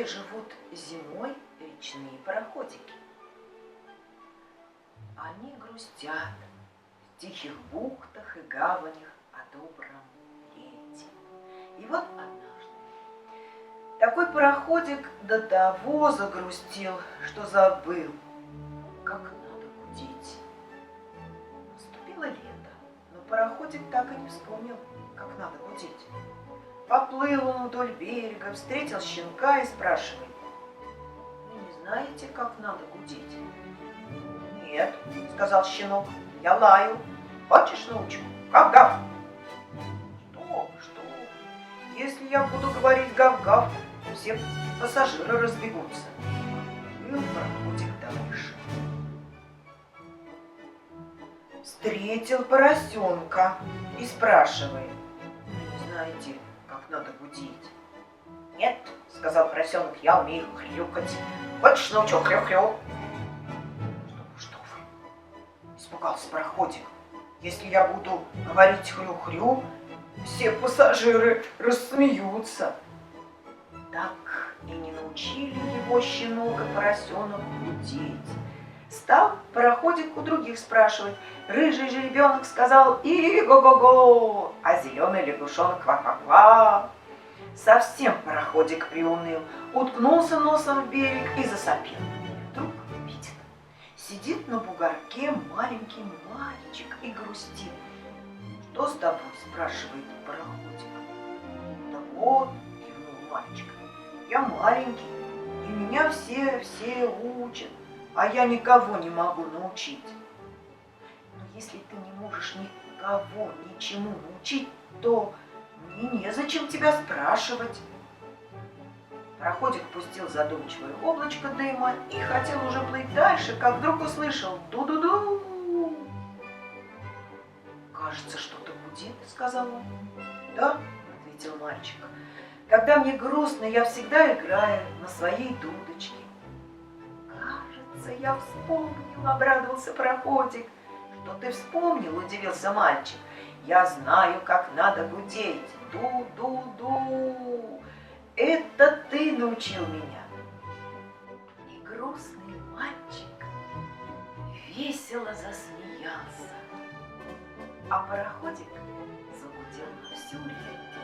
где живут зимой речные пароходики. Они грустят в тихих бухтах и гаванях о добром лете. И вот однажды такой пароходик до того загрустил, что забыл, как надо гудеть. Наступило лето, но пароходик так и не вспомнил, как надо гудеть. Поплыл он вдоль берега, встретил щенка и спрашивает: «Вы не знаете, как надо гудеть?» «Нет», — сказал щенок, — «я лаю. Хочешь научу? Гав-гав!» Что? Если я буду говорить гав-гав, все пассажиры разбегутся. Плыл пароходик дальше. Встретил поросенка и спрашивает: «Не знаете, как надо гудеть?» «Нет», — сказал поросенок, — «я умею хрюкать. Хочешь научу хрю-хрю?» Что вы? Испугался пароходик. «Если я буду говорить хрю-хрю, все пассажиры рассмеются». Так и не научили его щенок и поросенок гудеть. Стал пароходик у других спрашивать. Рыжий жеребенок сказал «И-го-го-го», а зеленый лягушонок «Ква-ква-ква». Совсем пароходик приуныл, уткнулся носом в берег и засопел. И вдруг видит, сидит на бугорке маленький мальчик и грустит. «Что с тобой?» — спрашивает пароходик. «Да вот», — кивнул мальчик, — «я маленький, и меня все учат, а я никого не могу научить». «Но если ты не можешь никого ничему научить, то мне незачем тебя спрашивать». Пароходик пустил задумчивое облачко дыма и хотел уже плыть дальше, как вдруг услышал ду-ду-ду. «Кажется, что-то гудит», — сказал он. «Да», — ответил мальчик, — «когда мне грустно, я всегда играю на своей дудочке». «Кажется, я вспомнил», — обрадовался пароходик. «Что ты вспомнил?» — удивился мальчик. «Я знаю, как надо гудеть. Ду-ду-ду. Это ты научил меня». И грустный мальчик весело засмеялся, а пароходик загудел на всю реку.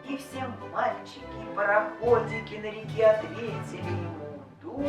И все мальчики и пароходики на реке ответили ему ду.